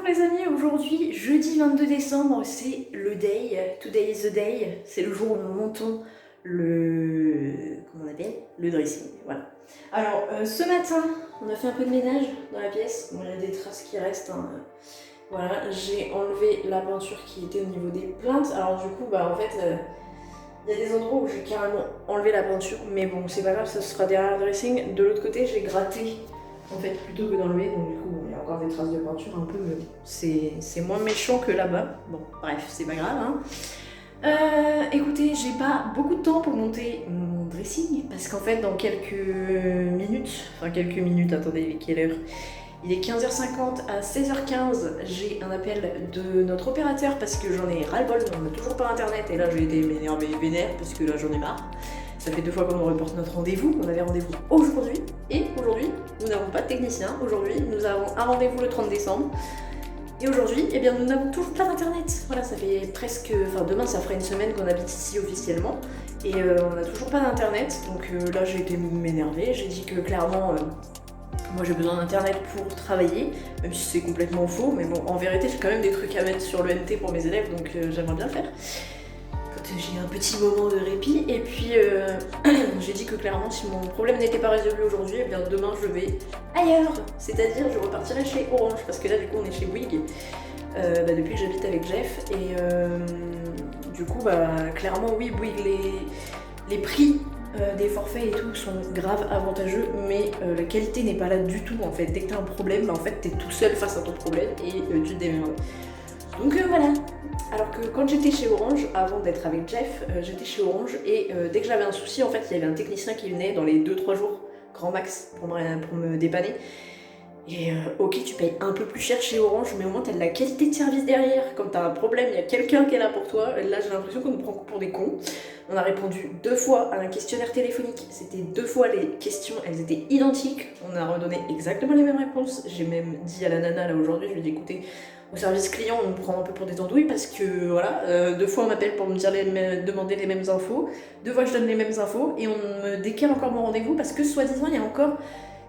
Bonjour les amis, aujourd'hui jeudi 22 décembre, c'est le day, today is the day, c'est le jour où nous montons comment on appelle, le dressing, voilà. Alors ce matin, on a fait un peu de ménage dans la pièce, bon, il y a des traces qui restent, hein. Voilà, j'ai enlevé la peinture qui était au niveau des plaintes, alors du coup en fait il y a des endroits où j'ai carrément enlevé la peinture, mais bon c'est pas grave, ça sera derrière le dressing. De l'autre côté j'ai gratté en fait plutôt que d'enlever, donc du coup bon, il y a encore des traces de peinture un peu, mais bon, c'est moins méchant que là-bas. Bon bref, c'est pas grave hein. Écoutez, j'ai pas beaucoup de temps pour monter mon dressing, parce qu'en fait dans quelques minutes, attendez, quelle heure? Il est 15h50, à 16h15, j'ai un appel de notre opérateur parce que j'en ai ras-le-bol, on n'a toujours pas internet et là j'ai été m'énerver vénère parce que là j'en ai marre. Ça fait 2 fois qu'on nous reporte notre rendez-vous, on avait rendez-vous aujourd'hui et aujourd'hui nous n'avons pas de technicien, aujourd'hui nous avons un rendez-vous le 30 décembre et aujourd'hui eh bien nous n'avons toujours pas d'internet. Voilà, ça fait presque, enfin demain ça fera une semaine qu'on habite ici officiellement et on n'a toujours pas d'internet, donc là j'ai été m'énerver, j'ai dit que clairement moi j'ai besoin d'internet pour travailler, même si c'est complètement faux, mais bon, en vérité j'ai quand même des trucs à mettre sur le NT pour mes élèves, donc j'aimerais bien le faire. Quand j'ai un petit moment de répit, et puis j'ai dit que clairement si mon problème n'était pas résolu aujourd'hui, eh bien demain je vais ailleurs, c'est-à-dire je repartirai chez Orange, parce que là du coup on est chez Bouygues, depuis que j'habite avec Jeff, et du coup clairement oui, Bouygues, les prix des forfaits et tout sont grave avantageux, mais la qualité n'est pas là du tout en fait. Dès que t'as un problème, en fait t'es tout seul face à ton problème et tu te démerdes. Donc voilà. Alors que quand j'étais chez Orange, avant d'être avec Jeff, j'étais chez Orange et dès que j'avais un souci, en fait il y avait un technicien qui venait dans les 2-3 jours, grand max, pour me dépanner. Et ok, tu payes un peu plus cher chez Orange, mais au moins t'as de la qualité de service derrière. Quand t'as un problème, il y a quelqu'un qui est là pour toi. Là, j'ai l'impression qu'on nous prend pour des cons. On a répondu 2 fois à un questionnaire téléphonique. C'était 2 fois les questions, elles étaient identiques. On a redonné exactement les mêmes réponses. J'ai même dit à la nana là aujourd'hui, je lui ai dit écoutez, au service client, on me prend un peu pour des andouilles parce que voilà, 2 fois on m'appelle pour me dire demander les mêmes infos, 2 fois je donne les mêmes infos et on me décale encore mon rendez-vous parce que soi-disant il y a encore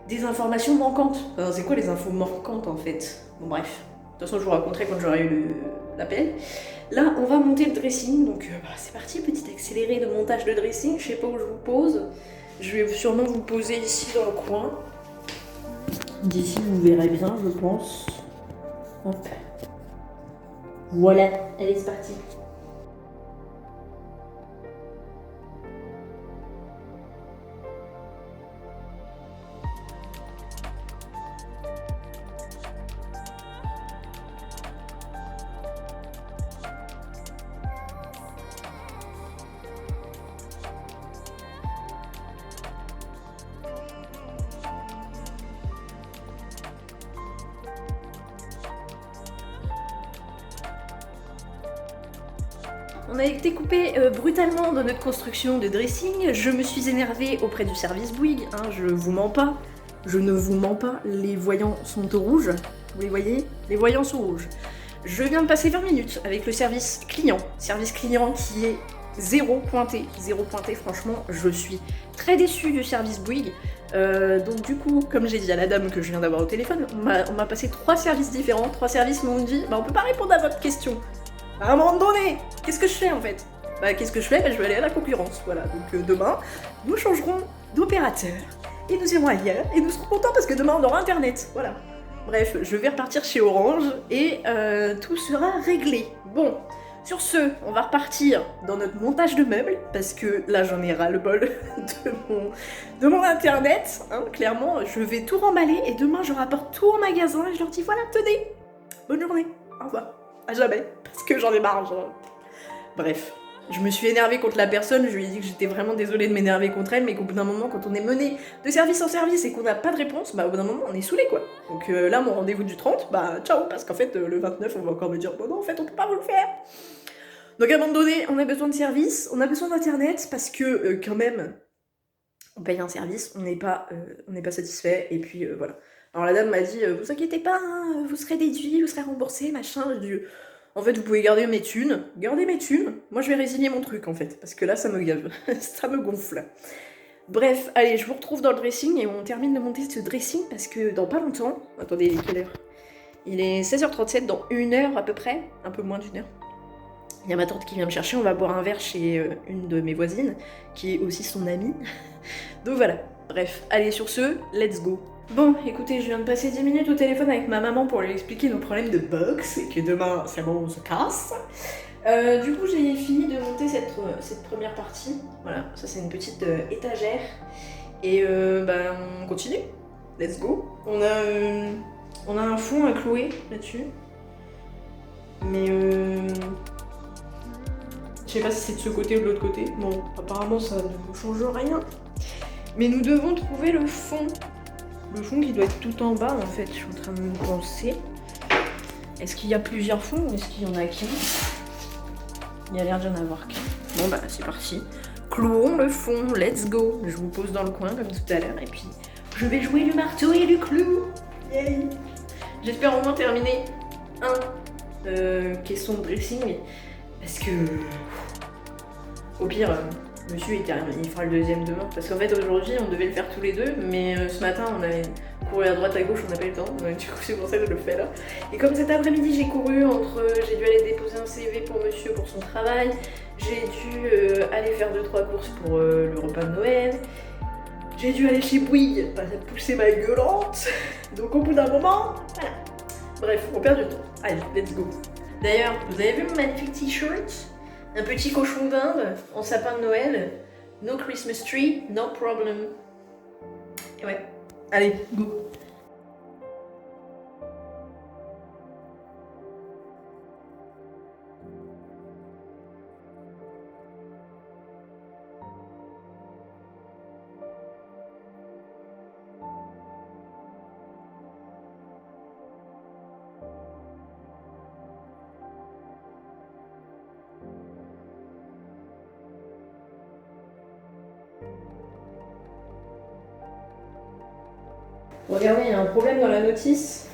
des informations manquantes. Enfin, c'est quoi les infos manquantes en fait? Bon bref, de toute façon je vous raconterai quand j'aurai eu l'appel. Là on va monter le dressing, donc c'est parti, petit accéléré de montage de dressing, je sais pas où je vous pose. Je vais sûrement vous poser ici dans le coin. D'ici vous verrez bien je pense. Hop. Voilà, allez c'est parti. On a été coupé brutalement dans notre construction de dressing. Je me suis énervée auprès du service Bouygues, hein, je vous mens pas. Je ne vous mens pas, les voyants sont au rouge. Vous les voyez? Les voyants sont rouges. Je viens de passer 20 minutes avec le service client qui est zéro pointé, franchement, je suis très déçue du service Bouygues. Donc du coup, comme j'ai dit à la dame que je viens d'avoir au téléphone, on m'a passé 3 services différents, 3 services m'ont dit on peut pas répondre à votre question. À un moment donné, qu'est-ce que je fais en fait? Qu'est-ce que je fais? Je vais aller à la concurrence, voilà. Donc demain, nous changerons d'opérateur et nous irons ailleurs et nous serons contents parce que demain on aura internet, voilà. Bref, je vais repartir chez Orange et tout sera réglé. Bon, sur ce, on va repartir dans notre montage de meubles parce que là j'en ai ras-le-bol de mon internet, hein, clairement. Je vais tout remballer et demain je rapporte tout au magasin et je leur dis voilà, tenez, bonne journée, au revoir. À jamais, parce que j'en ai marre, genre. Bref, je me suis énervée contre la personne, je lui ai dit que j'étais vraiment désolée de m'énerver contre elle, mais qu'au bout d'un moment, quand on est mené de service en service et qu'on n'a pas de réponse, au bout d'un moment, on est saoulé, quoi. Donc là, mon rendez-vous du 30, ciao, parce qu'en fait, le 29, on va encore me dire, bon non, en fait, on peut pas vous le faire. Donc à un moment donné, on a besoin de service, on a besoin d'internet, parce que quand même, on paye un service, on n'est pas satisfait, et puis voilà. Alors la dame m'a dit, vous inquiétez pas, hein, vous serez déduit, vous serez remboursé, machin. J'ai dit, en fait, vous pouvez garder mes thunes, moi je vais résilier mon truc en fait, parce que là ça me gave, ça me gonfle. Bref, allez, je vous retrouve dans le dressing et on termine de monter ce dressing parce que dans pas longtemps, attendez, quelle heure? Il est 16h37, dans 1 heure à peu près, un peu moins d'1 heure. Il y a ma tante qui vient me chercher, on va boire un verre chez une de mes voisines, qui est aussi son amie. Donc voilà, bref, allez sur ce, let's go. Bon, écoutez, je viens de passer 10 minutes au téléphone avec ma maman pour lui expliquer nos problèmes de box, et que demain, c'est bon, on se casse. Du coup, j'ai fini de monter cette première partie. Voilà, ça c'est une petite étagère. Et on continue. Let's go. On a un fond à clouer là-dessus. Mais je sais pas si c'est de ce côté ou de l'autre côté. Bon, apparemment ça ne change rien. Mais nous devons trouver le fond. Le fond qui doit être tout en bas en fait, je suis en train de me penser. Est-ce qu'il y a plusieurs fonds ou est-ce qu'il y en a qu'un? Il y a l'air d'y en avoir qu'un. Bon bah c'est parti. Clouons le fond, let's go. Je vous pose dans le coin comme tout à l'heure et puis je vais jouer du marteau et du clou. Yay. J'espère au moins terminer un caisson de dressing parce que au pire monsieur il fera le deuxième demain parce qu'en fait aujourd'hui on devait le faire tous les deux mais ce matin on avait couru à droite à gauche, on n'a pas eu le temps donc du coup c'est pour ça que je le fais là. Et comme cet après-midi j'ai couru j'ai dû aller déposer un CV pour monsieur pour son travail, j'ai dû aller faire 2-3 courses pour le repas de Noël, j'ai dû aller chez Bouygues, pas pousser ma gueulante, donc au bout d'un moment, voilà. Bref, on perd du temps. Allez, let's go. D'ailleurs, vous avez vu mon magnifique t-shirt? Un petit cochon d'Inde en sapin de Noël. No Christmas tree, no problem. Et ouais, allez, go. Regardez, il y a un problème dans la notice.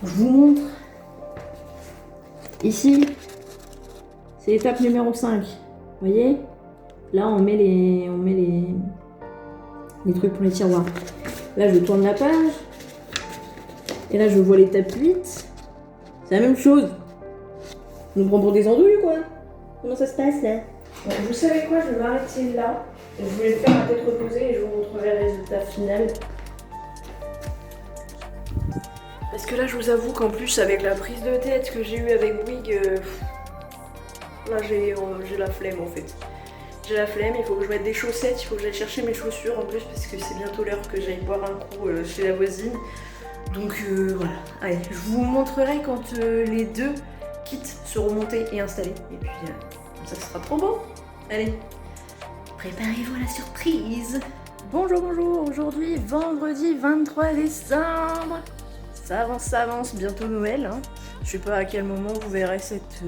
Je vous montre. Ici, c'est l'étape numéro 5. Vous voyez? Là, on met les trucs pour les tiroirs. Là, je tourne la page. Et là, je vois l'étape 8. C'est la même chose. On nous prend pour des andouilles ou quoi? Comment ça se passe là? Bon, vous savez quoi? Je vais m'arrêter là. Je voulais le faire à tête reposée et je vous montrerai le résultat final. Parce que là, je vous avoue qu'en plus, avec la prise de tête que j'ai eue avec Bouygues, là, j'ai la flemme en fait. J'ai la flemme, il faut que je mette des chaussettes, il faut que j'aille chercher mes chaussures en plus parce que c'est bientôt l'heure que j'aille boire un coup chez la voisine. Donc voilà, allez, je vous montrerai quand les deux kits seront montés et installés. Et puis, ça sera trop beau. Allez, préparez-vous à la surprise. Bonjour, bonjour, aujourd'hui, vendredi 23 décembre. Ça avance, bientôt Noël. Hein. Je sais pas à quel moment vous verrez cette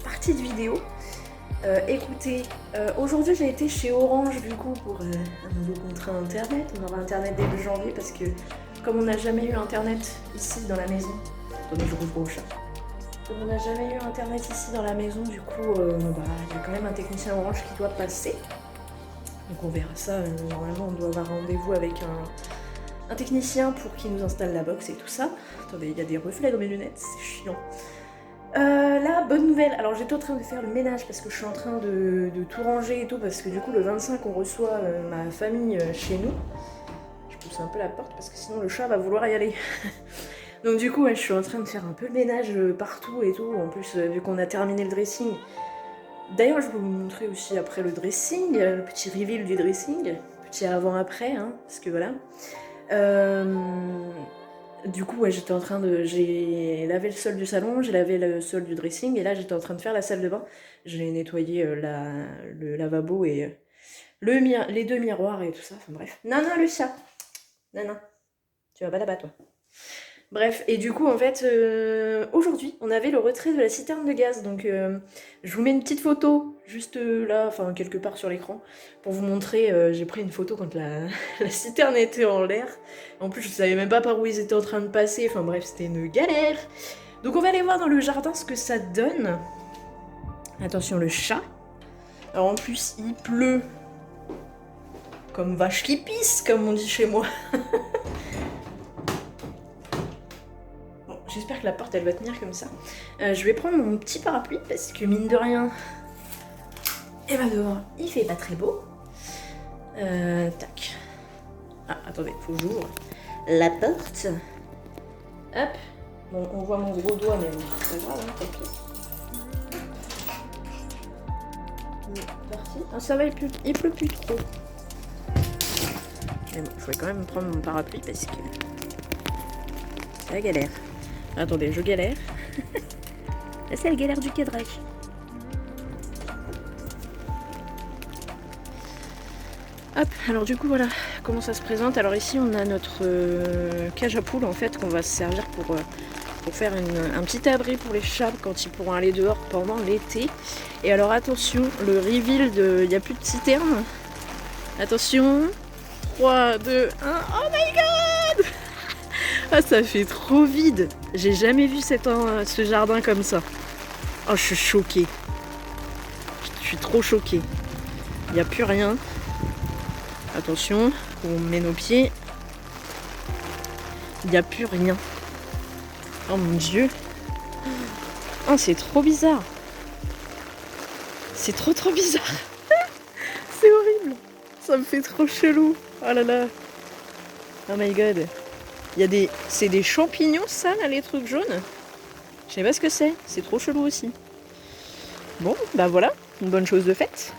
partie de vidéo. Écoutez, aujourd'hui j'ai été chez Orange du coup pour un nouveau contrat internet. On aura internet début janvier parce que comme on n'a jamais eu internet ici dans la maison, attendez je rouvre au chat. Comme on n'a jamais eu internet ici dans la maison, du coup il y a quand même un technicien Orange qui doit passer. Donc on verra ça, normalement on doit avoir rendez-vous avec un technicien pour qu'il nous installe la box et tout ça. Attendez, il y a des reflets dans mes lunettes, c'est chiant. Là, bonne nouvelle, alors j'étais en train de faire le ménage parce que je suis en train de tout ranger et tout parce que du coup le 25 on reçoit ma famille chez nous. Je pousse un peu la porte parce que sinon le chat va vouloir y aller. Donc du coup je suis en train de faire un peu le ménage partout et tout, en plus vu qu'on a terminé le dressing. D'ailleurs je vais vous montrer aussi après le dressing, le petit reveal du dressing, petit avant-après, hein, parce que voilà. Du coup, ouais, j'étais en train de... J'ai lavé le sol du salon, j'ai lavé le sol du dressing, et là, j'étais en train de faire la salle de bain. J'ai nettoyé le lavabo et les deux miroirs et tout ça, enfin bref. Non, le chat. Non, tu vas pas là-bas, toi. Bref, et du coup, en fait, aujourd'hui, on avait le retrait de la citerne de gaz, donc je vous mets une petite photo, juste là, enfin, quelque part sur l'écran, pour vous montrer, j'ai pris une photo quand la citerne était en l'air. En plus, je savais même pas par où ils étaient en train de passer, enfin bref, c'était une galère. Donc on va aller voir dans le jardin ce que ça donne. Attention, le chat. Alors en plus, il pleut comme vache qui pisse, comme on dit chez moi. j'espère que la porte elle va tenir comme ça. Je vais prendre mon petit parapluie parce que mine de rien, et bah dehors il fait pas très beau. Tac. Ah attendez, faut que j'ouvre la porte. Hop. Bon, on voit mon gros doigt mais bon, c'est pas grave, hein, tant pis. Parti. Ah, ça va, il pleut plus trop. Mais bon, je vais quand même prendre mon parapluie parce que c'est la galère. Attendez, je galère. Là, c'est la galère du cadrage. Hop, alors du coup voilà comment ça se présente. Alors ici on a notre cage à poules en fait qu'on va se servir pour faire un petit abri pour les chats quand ils pourront aller dehors pendant l'été. Et alors attention, le reveal il n'y a plus de citerne. Attention, 3, 2, 1, oh my god. Ah ça fait trop vide. J'ai jamais vu ce jardin comme ça. Oh je suis choquée. Je suis trop choquée. Il n'y a plus rien. Attention, on met nos pieds. Il n'y a plus rien. Oh mon dieu. Oh c'est trop bizarre. C'est trop bizarre. C'est horrible. Ça me fait trop chelou. Oh là là. Oh my god. C'est des champignons ça là, les trucs jaunes. Je sais pas ce que c'est. C'est trop chelou aussi. Bon, bah voilà, une bonne chose de faite.